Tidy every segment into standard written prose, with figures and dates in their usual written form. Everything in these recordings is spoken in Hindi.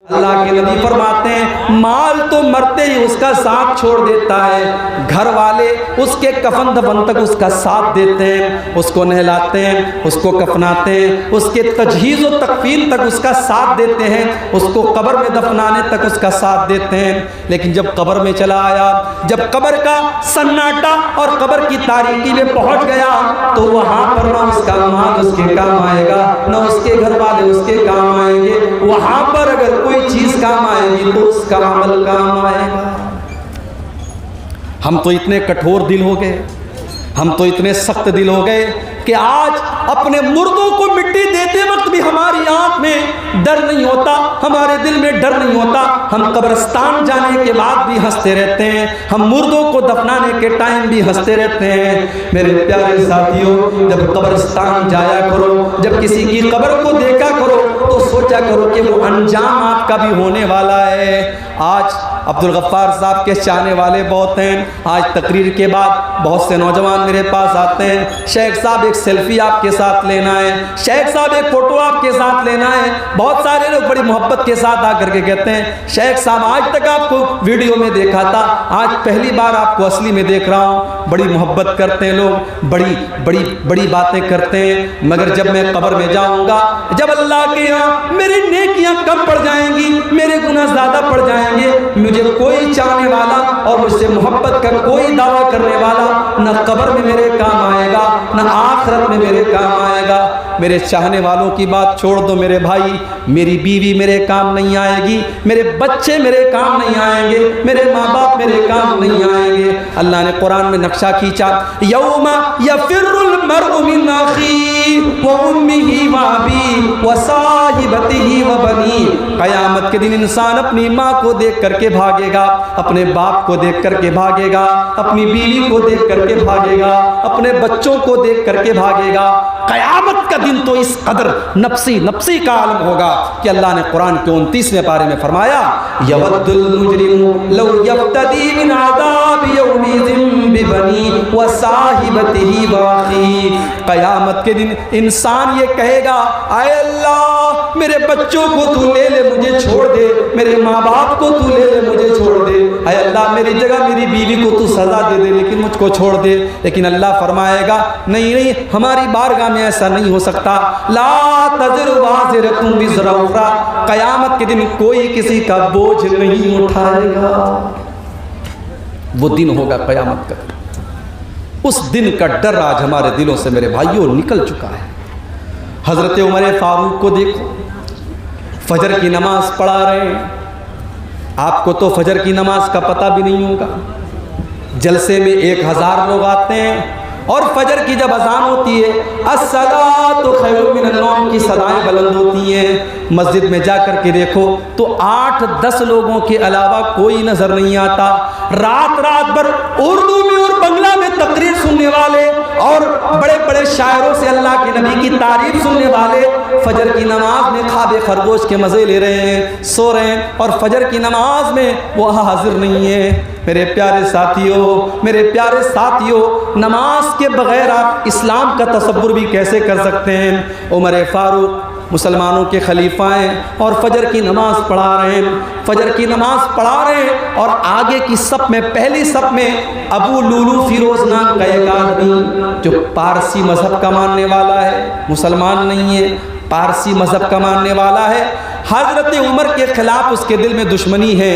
अल्लाह के नबी फरमाते हैं माल तो मरते ही उसका साथ छोड़ देता है, घर वाले उसके कफन दफन तक उसका साथ देते हैं, उसको नहलाते हैं, उसको कफनाते हैं, उसके तजहीज़ और तकफीन तक उसका साथ देते हैं, उसको कब्र में दफनाने तक उसका साथ देते हैं। लेकिन जब कब्र में चला आया, जब कब्र का सन्नाटा और कब्र की तारीकी में पहुंच गया, तो वहाँ पर ना उसका माल उसके काम आएगा, ना उसके घर वाले उसके काम आएंगे। वहाँ पर अगर कोई चीज काम आएगी तो उसका अमल काम आएगा। हम तो इतने कठोर दिल हो गए, हम तो इतने सख्त दिल हो गए कि आज अपने मुर्दों को मिट्टी देते वक्त भी हमारी आंख में डर नहीं होता, हमारे दिल में डर नहीं होता। हम कब्रिस्तान जाने के बाद भी हंसते रहते हैं, हम मुर्दों को दफनाने के टाइम भी हंसते रहते हैं। मेरे प्यारे साथियों, जब कब्रिस्तान जाया करो, जब किसी की कब्र को देखा करो तो सोचा करो कि वो अंजाम आपका भी होने वाला है। आज अब्दुल गफ्फार साहब के चाहने वाले बहुत हैं। आज तकरीर के बाद बहुत से नौजवान मेरे पास आते हैं, शेख साहब एक सेल्फी आपके साथ लेना है, शेख साहब एक फ़ोटो आपके साथ लेना है। बहुत सारे लोग बड़ी मोहब्बत के साथ आकर के कहते हैं शेख साहब आज तक आपको वीडियो में देखा था, आज पहली बार आपको असली में देख रहा हूँ। बड़ी मोहब्बत करते हैं लोग, बड़ी बड़ी बड़ी बातें करते हैं, मगर जब मैं कब्र में जाऊँगा, जब अल्लाह के यहाँ मेरी नेकियाँ कम पड़ जाएंगी, मेरे गुनाह ज़्यादा पड़ जाएंगे, मुझे कोई चाहने वाला और मुझसे मोहब्बत का कोई दावा करने वाला न कब्र में मेरे काम आएगा, न आखिरत में मेरे काम आएगा। मेरे चाहने वालों की बात छोड़ दो मेरे भाई, मेरी बीवी मेरे काम नहीं आएगी, मेरे बच्चे मेरे काम नहीं आएंगे, मेरे माँ बाप मेरे काम नहीं आएंगे। अल्लाह ने कुरान में नक्शा खींचा, यौमा यफिर्रुल मर्उ मिन अखीही व उम्मिही व अबीही व साहिबतिही व बनी। क़यामत के दिन इंसान अपनी माँ को देख करके भागेगा, अपने बाप को देख करके भागेगा, अपनी बीवी को देख करके भागेगा, अपने बच्चों को देख करके भागेगा। क़यामत का दिन तो इस कदर नफ्सी नफ्सी का आलम होगा कि अल्लाह ने कुरान के 29वें पारे में फरमाया, यवद्दुल मुजरिमु लौ यफ्तदी मिन अज़ाबि यौमिज़िन बिबनी व साहिबतिही व अख़ीही। क़यामत के दिन इंसान ये कहेगा, आए अल्लाह मेरे बच्चों को तू ले ले, मुझे छोड़ दे, मेरे माँ बाप को तू ले ले, मुझे छोड़ दे, आए अल्लाह मेरी जगह मेरी बीवी को तू सज़ा दे दे, लेकिन मुझको छोड़ दे। लेकिन अल्लाह फरमाएगा नहीं नहीं, हमारी बारगाह में ऐसा नहीं हो सकता। ला तज़िरु वाज़िरतुन विज़रा उख़रा। क़यामत के दिन कोई किसी का बोझ नहीं उठाएगा। वो दिन होगा क़यामत का, उस दिन का डर आज हमारे दिलों से मेरे भाइयों निकल चुका है। हज़रत उमर फारूक को देखो, फजर की नमाज पढ़ा रहे हैं, आपको तो फजर की नमाज का पता भी नहीं होगा। जलसे में 1000 लोग आते हैं और फजर की जब अजान होती है, अस्सलातु खैरुम मिनन नौम की सदाएं बुलंद होती हैं। मस्जिद में जा कर के देखो तो 8-10 लोगों के अलावा कोई नज़र नहीं आता। रात रात भर उर्दू में और बंगला में तकरीर सुनने वाले और बड़े बड़े शायरों से अल्लाह के नबी की तारीफ सुनने वाले फजर की नमाज में ख्वाब खरगोश के मज़े ले रहे हैं, सो रहे हैं, और फजर की नमाज में वो हाजिर नहीं है। मेरे प्यारे साथियों, मेरे प्यारे साथियों, नमाज के बग़ैर आप इस्लाम का तसव्वुर भी कैसे कर सकते हैं। उमर फारूक मुसलमानों के खलीफा हैं और फजर की नमाज पढ़ा रहे हैं, फजर की नमाज पढ़ा रहे हैं, और आगे की सफ में, पहली सफ में अबू लूलू फिरोज नाम का एक आदमी जो पारसी मज़हब का मानने वाला है, मुसलमान नहीं है, पारसी मज़हब का मानने वाला है। हज़रत उमर के ख़िलाफ़ उसके दिल में दुश्मनी है,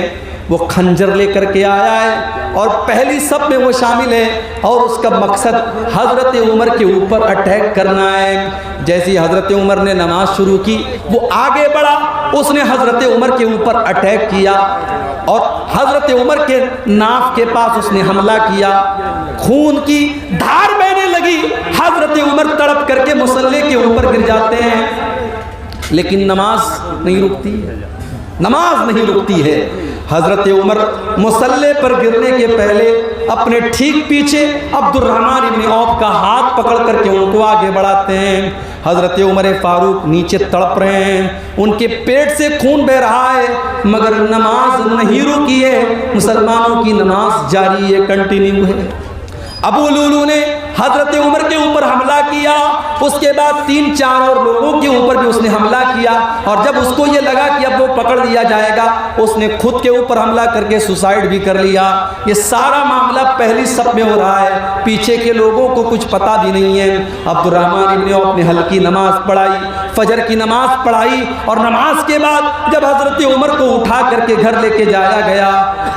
वो खंजर लेकर के आया है और पहली सब में वो शामिल है, और उसका मकसद हज़रत उमर के ऊपर अटैक करना है। जैसे हज़रत उमर ने नमाज शुरू की, वो आगे बढ़ा, उसने हज़रत उमर के ऊपर अटैक किया और हज़रत उमर के नाफ के पास उसने हमला किया। खून की धार बहने लगी, हज़रत उमर तड़प करके मुसल्ले के ऊपर गिर जाते हैं, लेकिन नमाज नहीं रुकती है, नमाज नहीं रुकती है। हज़रत उमर मुसल्ले पर गिरने के पहले अपने ठीक पीछे अब्दुर्रहमान इब्न औफ का हाथ पकड़ करके उनको आगे बढ़ाते हैं। हज़रत उमर फारूक नीचे तड़प रहे हैं, उनके पेट से खून बह रहा है, मगर नमाज नहीं रुकी है, मुसलमानों की नमाज जारी है, कंटिन्यू है। अबू लूलू ने हजरत उमर के ऊपर हमला किया, उसके बाद 3-4 और लोगों के ऊपर भी उसने हमला किया, और जब उसको ये लगा कि अब वो पकड़ लिया जाएगा, उसने खुद के ऊपर हमला करके सुसाइड भी कर लिया। ये सारा मामला पहली सफ में हो रहा है, पीछे के लोगों को कुछ पता भी नहीं है। अब्दुर्रहमान इब्न औफ ने हल्की नमाज पढ़ाई, फजर की नमाज पढ़ाई, और नमाज के बाद जब हजरत उमर को उठा करके घर लेके जाया गया,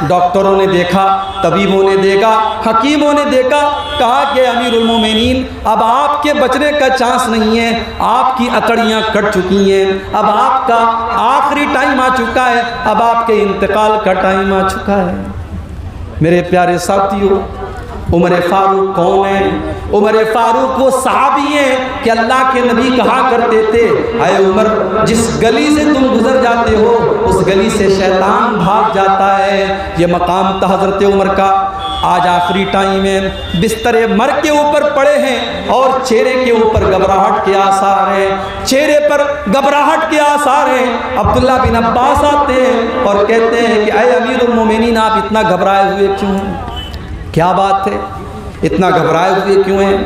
डॉक्टरों ने देखा, तबीबों ने देखा, हकीमों ने देखा, कहा कि अमीरुल मोमिनीन अब आपके बचने का चांस नहीं है, आपकी अकड़ियाँ कट चुकी हैं, अब आपका आखिरी टाइम आ चुका है, अब आपके इंतकाल का टाइम आ चुका है। मेरे प्यारे साथियों, उमर फारूक कौन है? उमर फारूक वो सहाबी हैं कि अल्लाह के नबी कहा करते थे, अय उमर, जिस गली से तुम गुजर जाते हो उस गली से शैतान भाग जाता है। ये मकाम था हजरत उमर का। आज आखिरी टाइम है, बिस्तरे मर के ऊपर पड़े हैं और चेहरे के ऊपर घबराहट के आसार हैं, चेहरे पर घबराहट के आसार हैं। अब्दुल्ला बिन अब्बास आते हैं और कहते हैं कि अय अमीरुल मोमिनीन, आप इतना घबराए हुए क्यों हैं? क्या बात है, इतना घबराए हुए क्यों हैं?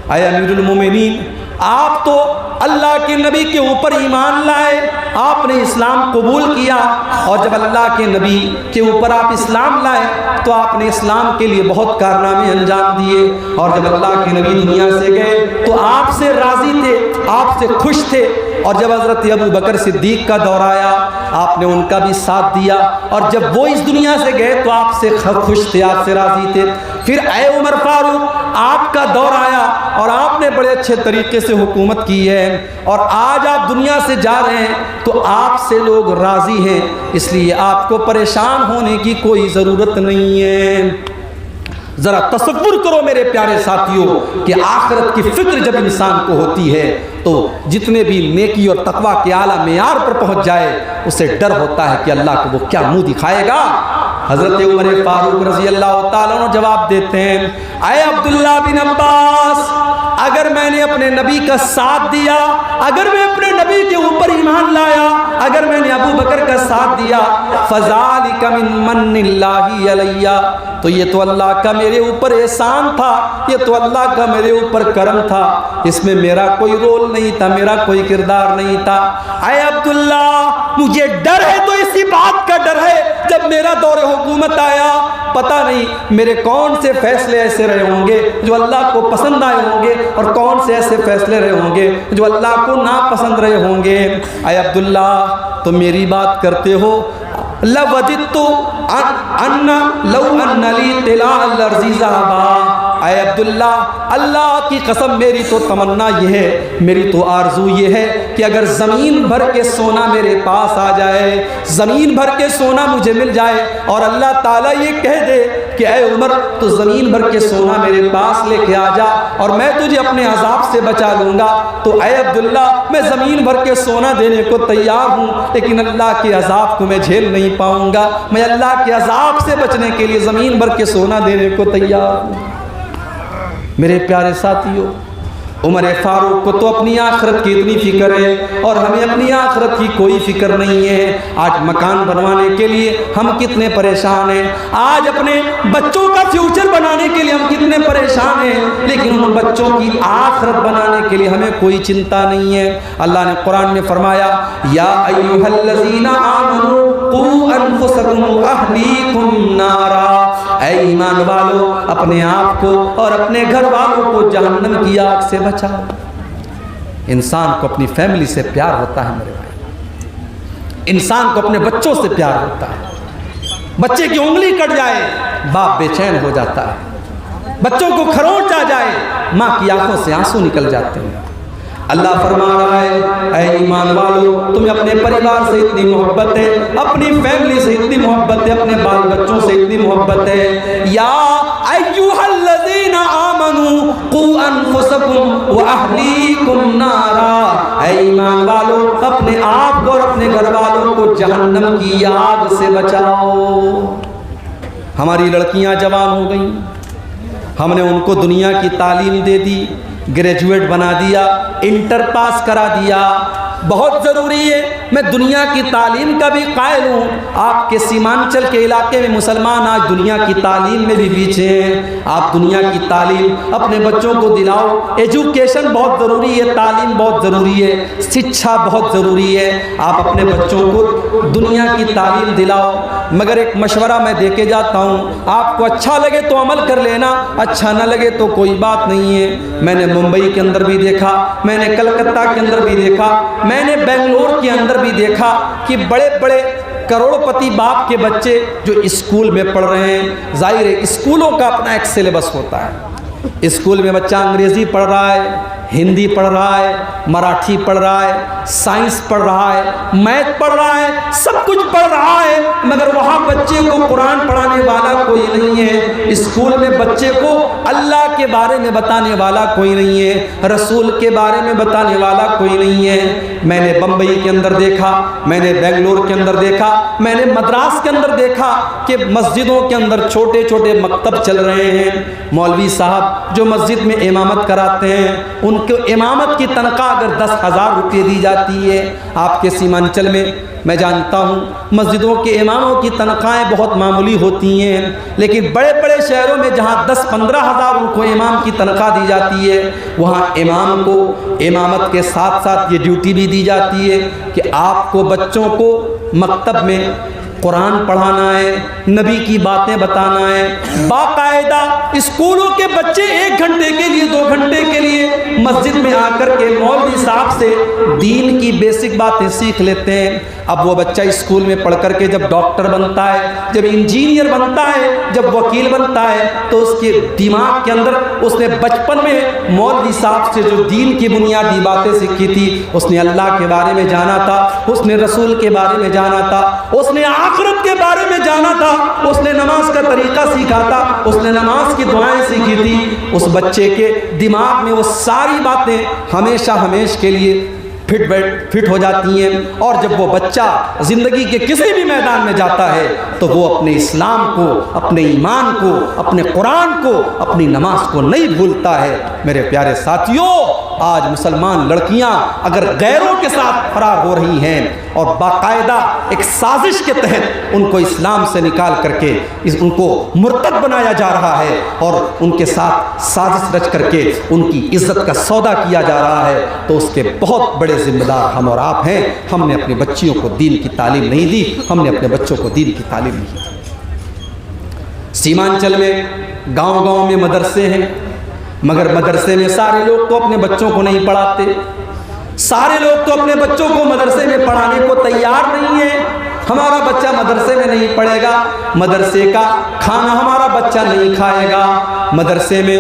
अय अमीरुल मोमिनीन, आप तो अल्लाह के नबी के ऊपर ईमान लाए, आपने इस्लाम कबूल किया, और जब अल्लाह के नबी के ऊपर आप इस्लाम लाए तो आपने इस्लाम के लिए बहुत कारनामे अंजाम दिए, और जब अल्लाह के नबी दुनिया से गए तो आपसे राज़ी थे, आपसे खुश थे, और जब हज़रत अबू बकर सिद्दीक़ का दौर आया आपने उनका भी साथ दिया, और जब वो इस दुनिया से गए तो आपसे खुश थे, आपसे राज़ी थे। फिर ऐ उमर फारूक, आपका दौर आया और आपने बड़े अच्छे तरीके से हुकूमत की है, और आज आप दुनिया से जा रहे हैं तो आपसे लोग राज़ी हैं, इसलिए आपको परेशान होने की कोई ज़रूरत नहीं है। ज़रा तसव्वुर करो मेरे प्यारे साथियों कि आखिरत की फ़िक्र जब इंसान को होती है तो जितने भी नेकी और तकवा के आला मेयार पर पहुंच जाए उसे डर होता है कि अल्लाह को वो क्या मुंह दिखाएगा। हज़रत उमर फारूक रज़ी अल्लाह तआला अन्हु जवाब देते हैं, अय अब्दुल्ला बिन अब्बास, अगर मैंने अपने नबी का साथ दिया, अगर मैं अपने नबी के ऊपर ईमान लाया, अगर मैंने अबू बकर का साथ दिया, फ़ज़ालिका मिन मन्निल्लाहि अलैया, तो ये तो अल्लाह का मेरे ऊपर एहसान था, ये तो अल्लाह का मेरे ऊपर करम था, इसमें मेरा कोई रोल नहीं था, मेरा कोई किरदार नहीं था। अय अब्दुल्ला, मुझे डर है तो इसी बात का डर है, जब मेरा दौर हुकूमत आया पता नहीं मेरे कौन से फैसले ऐसे रहे होंगे जो अल्लाह को पसंद आए होंगे, और कौन से ऐसे फैसले रहे होंगे जो अल्लाह को नापसंद रहे होंगे। अय अब्दुल्ला, तो मेरी बात करते हो, लवदित्तु अन्ना लौ अन्ना ली तिलाल अर्ज़ीज़ा बा। अय अब्दुल्ला, अल्लाह की कसम, मेरी तो तमन्ना ये है, मेरी तो आरजू ये है कि अगर ज़मीन भर के सोना मेरे पास आ जाए, ज़मीन भर के सोना मुझे मिल जाए, और अल्लाह ताला ये कह दे कि ऐ उमर, तो ज़मीन भर के सोना मेरे पास लेके आ जा और मैं तुझे अपने अजाब से बचा लूँगा, तो ऐ अब्दुल्ला, मैं ज़मीन भर के सोना देने को तैयार हूँ, लेकिन अल्लाह के अजाब को मैं झेल नहीं पाऊँगा। मैं अल्लाह के अजाब से बचने के लिए ज़मीन भर के सोना देने को तैयार हूँ। मेरे प्यारे साथियों, उमर फारूक को तो अपनी आखिरत की इतनी फिक्र है और हमें अपनी आखिरत की कोई फिक्र नहीं है। आज मकान बनवाने के लिए हम कितने परेशान हैं, आज अपने बच्चों का फ्यूचर बनाने के लिए हम कितने परेशान हैं, लेकिन उन बच्चों की आखिरत बनाने के लिए हमें कोई चिंता नहीं है। अल्लाह ने कुरान में फरमाया, या अय्युहल्लज़ीना आमनू क़ू अनफुसकुम व अहलीकुम नारा, ऐ ईमान वालों, अपने आप को और अपने घर वालों को जहन्नम की आग से बचाओ। इंसान को अपनी फैमिली से प्यार होता है मेरे भाई, इंसान को अपने बच्चों से प्यार होता है। बच्चे की उंगली कट जाए बाप बेचैन हो जाता है, बच्चों को खरोंच आ जाए माँ की आंखों से आंसू निकल जाते हैं। अल्लाह फरमा रहा है, ऐ ईमान वालों, तुम्हें अपने परिवार से इतनी मोहब्बत है, अपनी फैमिली से इतनी मोहब्बत है, अपने बाल बच्चों से इतनी मोहब्बत है। या अय्युहल्लज़ीना आमनू क़ू अनफुसकुम व अहलीकुम नारा, ऐ ईमान वालों, अपने आप को और अपने घर वालों को जहन्नम की आग से बचाओ। हमारी लड़कियां जवान हो गई, हमने उनको दुनिया की तालीम दे दी, ग्रेजुएट बना दिया, इंटर पास करा दिया। बहुत ज़रूरी है मैं दुनिया की तालीम का भी कायल हूँ। आपके सीमांचल के इलाके में मुसलमान आज दुनिया की तालीम में भी पीछे हैं। आप दुनिया की तालीम अपने बच्चों को दिलाओ। एजुकेशन बहुत ज़रूरी है, तालीम बहुत ज़रूरी है, शिक्षा बहुत ज़रूरी है। आप अपने बच्चों को दुनिया की तालीम दिलाओ। मगर एक मशवरा मैं दे के जाता हूँ, आपको अच्छा लगे तो अमल कर लेना, अच्छा ना लगे तो कोई बात नहीं है। मैंने मुंबई के अंदर भी देखा, मैंने कलकत्ता के अंदर भी देखा, मैंने बेंगलोर के अंदर भी देखा कि बड़े बड़े करोड़पति बाप के बच्चे जो स्कूल में पढ़ रहे हैं। जाहिर है स्कूलों का अपना एक सिलेबस होता है। स्कूल में बच्चा अंग्रेज़ी पढ़ रहा है, हिंदी पढ़ रहा है, मराठी पढ़ रहा है, साइंस पढ़ रहा है, मैथ पढ़ रहा है, सब कुछ पढ़ रहा है, मगर वहाँ बच्चे को कुरान पढ़ाने वाला कोई नहीं है। स्कूल में बच्चे को अल्लाह के बारे में बताने वाला कोई नहीं है, रसूल के बारे में बताने वाला कोई नहीं है। मैंने बम्बई के अंदर देखा, मैंने बेंगलोर के अंदर देखा, मैंने मद्रास के अंदर देखा कि मस्जिदों के अंदर छोटे छोटे मकतब चल रहे हैं। मौलवी साहब जो मस्जिद में इमामत कराते हैं, उनको इमामत की तनख्वाह अगर 10,000 रुपये दी जाती है। आपके सीमांचल में मैं जानता हूँ मस्जिदों के इमामों की तनख्वाहें बहुत मामूली होती हैं, लेकिन बड़े बड़े शहरों में जहाँ 10-15 हज़ार उनको इमाम की तनख्वाह दी जाती है, वहाँ इमाम को इमामत के साथ साथ ये ड्यूटी भी दी जाती है कि आपको बच्चों को मकतब में कुरान पढ़ाना है, नबी की बातें बताना है। बाकायदा स्कूलों के बच्चे 1 घंटे के लिए 2 घंटे के लिए मस्जिद में आकर के मौलवी साहब से दीन की बेसिक बातें सीख लेते हैं। अब वो बच्चा स्कूल में पढ़ करके जब डॉक्टर बनता है, जब इंजीनियर बनता है, जब वकील बनता है, तो उसके दिमाग के अंदर उसने बचपन में मौलवी साहब से जो दीन की बुनियादी बातें सीखी थी, उसने अल्लाह के बारे में जाना था, उसने रसूल के बारे में जाना था, उसने आखिरत के बारे में जाना था, उसने नमाज का तरीका सीखा था, उसने नमाज की दुआएं सीखी थी। उस बच्चे के दिमाग में वो सारी बातें हमेशा हमेशा के लिए फिट हो जाती हैं। और जब वो बच्चा ज़िंदगी के किसी भी मैदान में जाता है तो वो अपने इस्लाम को, अपने ईमान को, अपने कुरान को, अपनी नमाज को नहीं भूलता है। मेरे प्यारे साथियों, आज मुसलमान लड़कियां अगर गैरों के साथ फरार हो रही हैं और बाकायदा एक साजिश के तहत उनको इस्लाम से निकाल करके उनको मुर्तद बनाया जा रहा है और उनके साथ साजिश रच करके उनकी इज्जत का सौदा किया जा रहा है, तो उसके बहुत बड़े जिम्मेदार हम और आप हैं। हमने अपने बच्चियों को दीन की तालीम नहीं दी, हमने अपने बच्चों को दीन की तालीम नहीं दी। सीमांचल में गांव-गांव में मदरसे हैं, मगर मदरसे में सारे लोग तो अपने बच्चों को नहीं पढ़ाते। सारे लोग तो अपने बच्चों को मदरसे में पढ़ाने को तैयार नहीं है। हमारा बच्चा मदरसे में नहीं पढ़ेगा, मदरसे का खाना हमारा बच्चा नहीं खाएगा। मदरसे में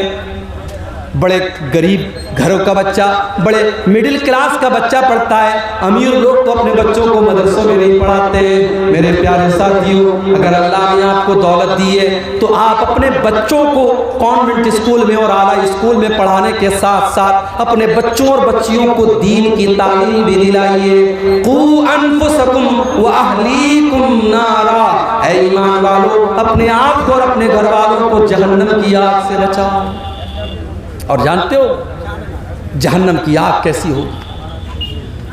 बड़े गरीब घरों का बच्चा, बड़े मिडिल क्लास का बच्चा पढ़ता है, अमीर लोग तो अपने बच्चों को मदरसों में नहीं पढ़ाते हैं। मेरे प्यारे साथियों, अगर अल्लाह ने आपको दौलत दी है तो आप अपने बच्चों को कॉन्वेंट स्कूल में और आला स्कूल में पढ़ाने के साथ साथ अपने बच्चों और बच्चियों को दीन की तालीम भी दिलाइए। क़ू अनफुसकुम व अहलीकुम नारा, ऐ ईमान वालों, अपने आप को और अपने घर वालों को जहन्नम की आग से बचाओ। और जानते हो जहन्नम की आग कैसी हो?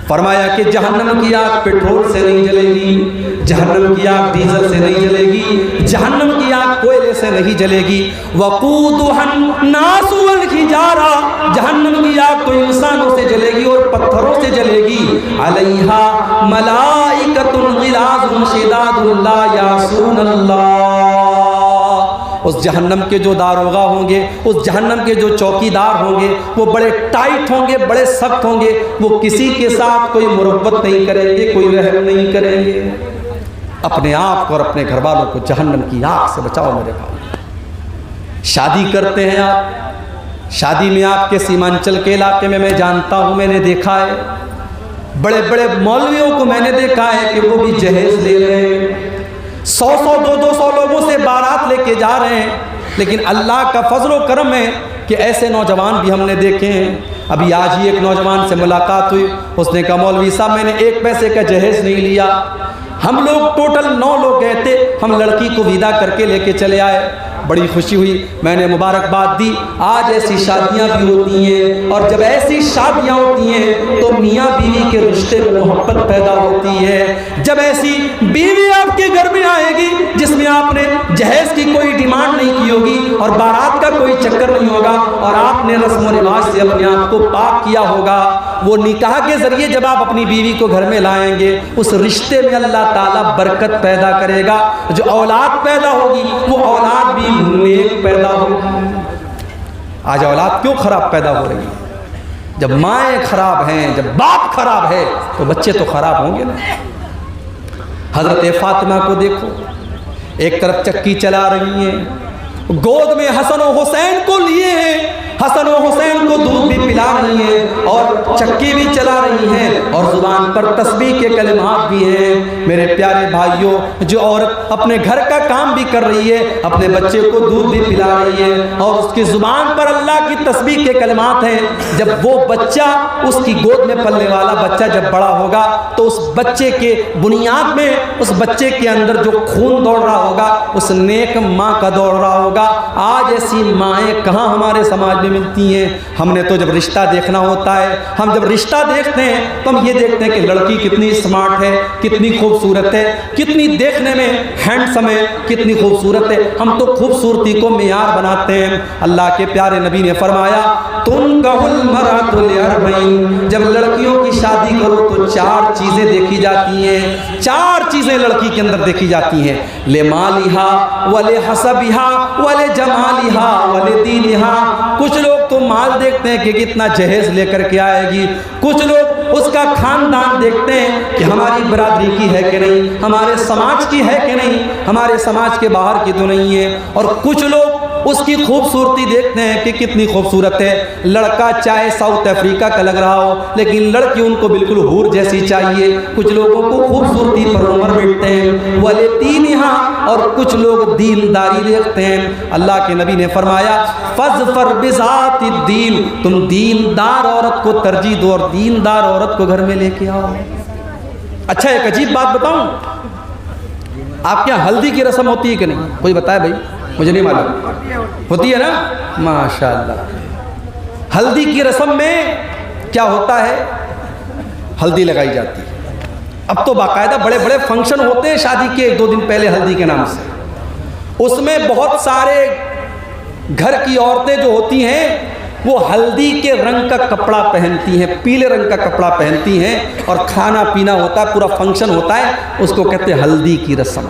फरमाया कि जहन्नम की आग पेट्रोल से नहीं जलेगी, जहन्नम की आग डीजल से नहीं जलेगी, जहन्नम की आग कोयले से नहीं जलेगी। वक़ूदुहन नासु वल हिजारा, जहन्नम की आग तो इंसानों से जलेगी और पत्थरों से जलेगी। अलैहा मलाइकतुन गिलाज़ुन शिदादुन ला यासूनल्लाह, उस जहन्नम के जो दारोगा होंगे, उस जहन्नम के जो चौकीदार होंगे, वो बड़े टाइट होंगे, बड़े सख्त होंगे। वो किसी के साथ कोई मुरब्बत नहीं करेंगे, कोई रहम नहीं करेंगे। अपने आप को और अपने घर वालों को जहन्नम की आग से बचाओ। मेरे भाई, शादी करते हैं आप, शादी में आपके सीमांचल के इलाके में मैं जानता हूँ, मैंने देखा है, बड़े बड़े मौलवियों को मैंने देखा है कि वो भी जहेज ले रहे हैं, 100-100, 200 लोगों से बारात लेके जा रहे हैं। लेकिन अल्लाह का फजल व करम है कि ऐसे नौजवान भी हमने देखे हैं। अभी आज ही एक नौजवान से मुलाकात हुई, उसने कहा मौलवी साहब मैंने 1 पैसे का जहेज नहीं लिया, हम लोग टोटल 9 लोग गए थे, हम लड़की को विदा करके लेके चले आए। बड़ी खुशी हुई, मैंने मुबारकबाद दी। आज ऐसी शादियाँ भी होती हैं, और जब ऐसी शादियाँ होती हैं तो मियाँ बीवी के रिश्ते में मोहब्बत पैदा होती है। जब ऐसी बीवी आपके घर में आएगी जिसमें आपने जहेज की कोई डिमांड नहीं की होगी और बारात का कोई चक्कर नहीं होगा, और आपने रस्म व रिवाज से अपने आप को पाक किया होगा, वो निकाह के जरिए जब आप अपनी बीवी को घर में लाएंगे, उस रिश्ते में अल्लाह ताला बरकत पैदा करेगा। जो औलाद पैदा होगी वो औलाद भी नेक पैदा होगी। आज औलाद क्यों खराब पैदा हो रही है? जब माएँ खराब हैं, जब बाप खराब है, तो बच्चे तो खराब होंगे ना। हजरत फातिमा को देखो, एक तरफ चक्की चला रही हैं, गोद में हसन और हुसैन को लिए हैं, हसन और हुसैन को दूध भी पिला रही हैं और चक्की भी चला रही हैं, और जुबान पर तस्बीह के कलिमात भी हैं। मेरे प्यारे भाइयों, जो औरत अपने घर का काम भी कर रही है, अपने बच्चे को दूध भी पिला रही है, और उसकी जुबान पर अल्लाह की तस्बीह के कलिमात हैं, जब वो बच्चा, उसकी गोद में पलने वाला बच्चा जब बड़ा होगा, तो उस बच्चे के बुनियाद में, उस बच्चे के अंदर जो खून दौड़ रहा होगा, उस नेक माँ का दौड़ रहा होगा। आज ऐसी माएँ कहाँ हमारे समाज में मिलती हैं? हमने तो जब रिश्ता देखना होता है, हम जब रिश्ता देखते हैं तो हम ये देखते हैं कि लड़की कितनी स्मार्ट है, कितनी खूबसूरत है, कितनी देखने में हैंडसम है, कितनी खूबसूरत है। हम तो खूबसूरती को मेयार बनाते हैं। अल्लाह के प्यारे नबी ने फरमाया, तुनकाहुल मरअतु लिअरबईन, जब लड़कियों की शादी करो तो 4 चीज़ें देखी जाती हैं। 4 चीज़ें लड़की के अंदर देखी जाती हैं। ले मालिहा वले हसबिहा वले जमालिहा वले दीनिहा। कुछ लोग तो माल देखते हैं कि कितना जहेज लेकर के आएगी, कुछ लोग उसका खानदान देखते हैं कि हमारी बरादरी की है कि नहीं, हमारे समाज की है कि नहीं, हमारे समाज के बाहर की तो नहीं है, और कुछ लोग उसकी खूबसूरती देखते हैं कि कितनी खूबसूरत है। लड़का चाहे साउथ अफ्रीका का लग रहा हो, लेकिन लड़की उनको बिल्कुल हूर जैसी चाहिए। कुछ लोगों को खूबसूरती पर उम्र मिटते हैं, वाले तीन यहाँ, और कुछ लोग दीनदारी देखते हैं। अल्लाह के नबी ने फरमाया, फज़फर बिज़ाति दीन, तुम दीनदार औरत को तरजीह दो और दीनदार औरत को घर में लेके आओ। अच्छा, एक अजीब बात बताऊं, आपके यहाँ हल्दी की रस्म होती है कि नहीं? कोई बताए भाई, मुझे नहीं मालूम। होती है ना? माशाअल्लाह। हल्दी की रस्म में क्या होता है? हल्दी लगाई जाती है। अब तो बाकायदा बड़े बड़े फंक्शन होते हैं शादी के 1-2 दिन पहले हल्दी के नाम से। उसमें बहुत सारे घर की औरतें जो होती हैं वो हल्दी के रंग का कपड़ा पहनती हैं, पीले रंग का कपड़ा पहनती हैं, और खाना पीना होता है, पूरा फंक्शन होता है, उसको कहते हैं हल्दी की रस्म।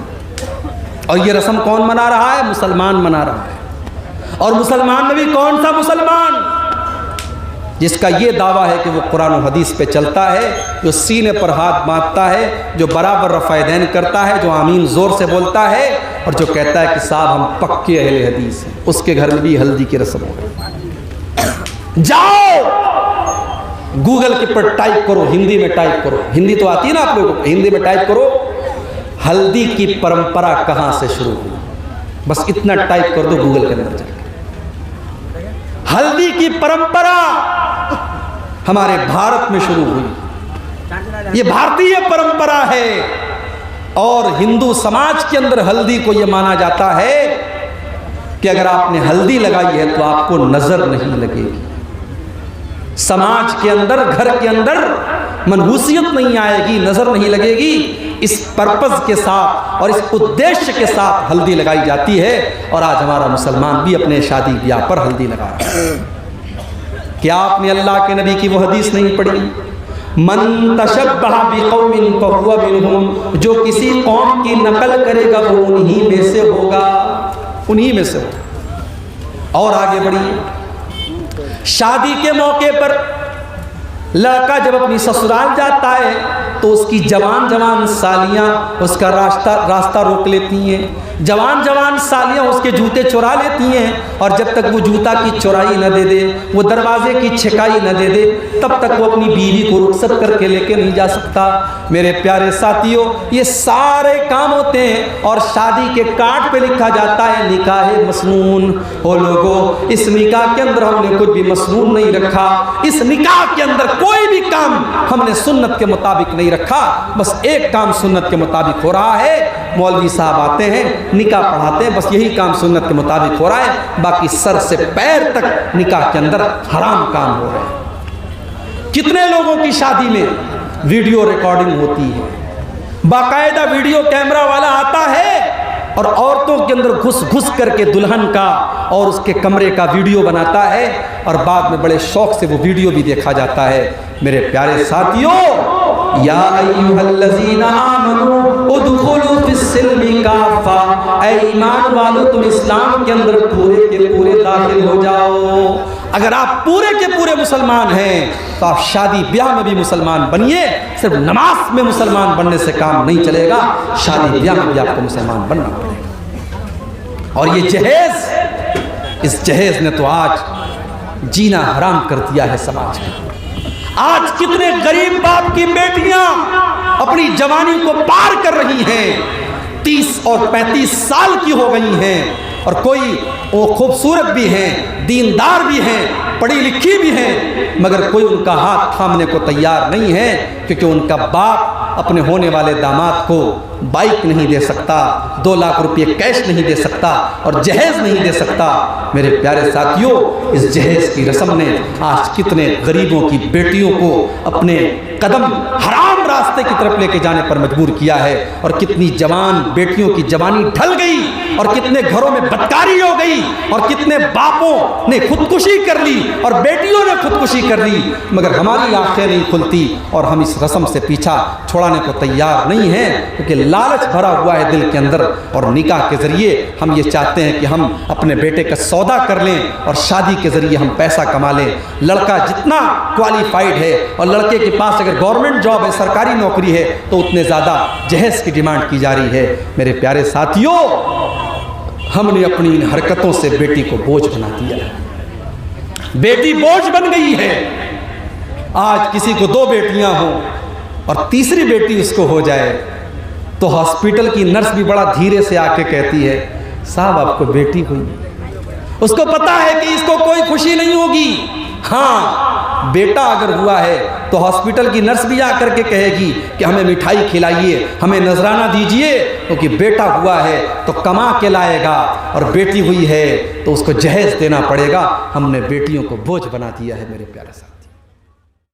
और ये रस्म कौन मना रहा है? मुसलमान मना रहा है। और मुसलमान में भी कौन सा मुसलमान? जिसका ये दावा है कि वो कुरान और हदीस पे चलता है, जो सीने पर हाथ बांधता है, जो बराबर रफ़ायदैन करता है, जो आमीन ज़ोर से बोलता है, और जो कहता है कि साहब हम पक्के अहले हदीस हैं, उसके घर में भी हल्दी की रस्म हो गई। जाओ गूगल के पर टाइप करो, हिंदी में टाइप करो, हिंदी तो आती है ना आप लोगों को, हिंदी में टाइप करो हल्दी की परंपरा कहाँ से शुरू हुई। बस इतना टाइप कर दो गूगल के अंदर जाके। हल्दी की परंपरा हमारे भारत में शुरू हुई, ये भारतीय परंपरा है, और हिंदू समाज के अंदर हल्दी को यह माना जाता है कि अगर आपने हल्दी लगाई है तो आपको नजर नहीं लगेगी। समाज के अंदर, घर के अंदर मनहूसियत नहीं आएगी, नजर नहीं लगेगी। इस पर्पज के साथ और इस उद्देश्य के साथ हल्दी लगाई जाती है। और आज हमारा मुसलमान भी अपने शादी ब्याह पर हल्दी लगा रहा है। क्या आपने अल्लाह के नबी की वो हदीस नहीं पढ़ी? मन तशब्बह बिक़ौमिन फहुवा मिनहुम, जो किसी कौम की नकल करेगा वो उन्हीं में से होगा, उन्हीं में से होगा। और आगे बढ़िए, शादी के मौके पर लड़का जब अपनी ससुराल जाता है तो उसकी जवान जवान सालियाँ उसका रास्ता रोक लेती हैं, जवान जवान सालियाँ उसके जूते चुरा लेती हैं, और जब तक वो जूता की चुराई न दे दे, वो दरवाजे की छिकाई न दे दे, तब तक वो अपनी बीवी को रुखसत करके लेके नहीं जा सकता। मेरे प्यारे साथियों, ये सारे काम होते हैं, और शादी के कार्ड पे लिखा जाता है निकाह मसनून। ओ लोगों, इस निकाह के अंदर हमने कुछ भी मसनून नहीं रखा। इस निकाह के अंदर कोई भी काम हमने सुन्नत के मुताबिक नहीं रखा। बस एक काम सुन्नत के मुताबिक हो रहा है, मौलवी साहब आते हैं, निकाह पढ़ाते हैं, बस यही काम सुन्नत के मुताबिक हो रहा है, बाकी सर से पैर तक निकाह के अंदर हराम काम हो रहे हैं। कितने लोगों की शादी में वीडियो रिकॉर्डिंग होती है, बाकायदा वीडियो कैमरा वाला आता है और औरतों के अंदर घुस घुस करके दुल्हन का और उसके कमरे का वीडियो बनाता है और बाद में बड़े शौक से वो वीडियो भी देखा जाता है। मेरे प्यारे साथियों, या अय्युहल्लज़ीना आमनू उदखुलू फिस्सिल्मि काफ़ा, ऐ ईमान वालों तुम इस्लाम के अंदर पूरे के पूरे दाखिल हो जाओ। अगर आप पूरे के पूरे मुसलमान हैं तो आप शादी ब्याह में भी मुसलमान बनिए। सिर्फ नमाज में मुसलमान बनने से काम नहीं चलेगा, शादी ब्याह में भी आपको मुसलमान बनना पड़ेगा। और ये जहेज, इस जहेज ने तो आज जीना हराम कर दिया है समाज में। आज कितने गरीब बाप की बेटियां अपनी जवानी को पार कर रही हैं, 30 और 35 साल की हो गई हैं, और कोई वो खूबसूरत भी हैं, दीनदार भी हैं, पढ़ी लिखी भी हैं, मगर कोई उनका हाथ थामने को तैयार नहीं है, क्योंकि उनका बाप अपने होने वाले दामाद को बाइक नहीं दे सकता, 2 लाख रुपये कैश नहीं दे सकता और जहेज नहीं दे सकता। मेरे प्यारे साथियों, इस जहेज की रस्म ने आज कितने गरीबों की बेटियों को अपने कदम हराम रास्ते की तरफ लेके जाने पर मजबूर किया है, और कितनी जवान बेटियों की जवानी ढल गई, और कितने घरों में बदकारी हो गई, और कितने बापों ने खुदकुशी कर ली और बेटियों ने खुदकुशी कर ली, मगर हमारी आंखें नहीं खुलती और हम इस रस्म से पीछा छोड़ाने को तैयार नहीं हैं, क्योंकि लालच भरा हुआ है दिल के अंदर। और निकाह के ज़रिए हम ये चाहते हैं कि हम अपने बेटे का सौदा कर लें और शादी के ज़रिए हम पैसा कमा लें। लड़का जितना क्वालिफाइड है और लड़के के पास अगर गवर्नमेंट जॉब है, सरकारी नौकरी है, तो उतने ज़्यादा जहेज की डिमांड की जा रही है। मेरे प्यारे साथियों, हमने अपनी इन हरकतों से बेटी को बोझ बना दिया है। बेटी बोझ बन गई है। आज किसी को 2 बेटियां हों और तीसरी बेटी उसको हो जाए तो हॉस्पिटल की नर्स भी बड़ा धीरे से आके कहती है, साहब आपको बेटी हुई। उसको पता है कि इसको कोई खुशी नहीं होगी। हाँ, बेटा अगर हुआ है तो हॉस्पिटल की नर्स भी आकर के कहेगी कि हमें मिठाई खिलाइए, हमें नजराना दीजिए, क्योंकि बेटा हुआ है तो कमा के लाएगा, और बेटी हुई है तो उसको जहेज देना पड़ेगा। हमने बेटियों को बोझ बना दिया है मेरे प्यारे साथ।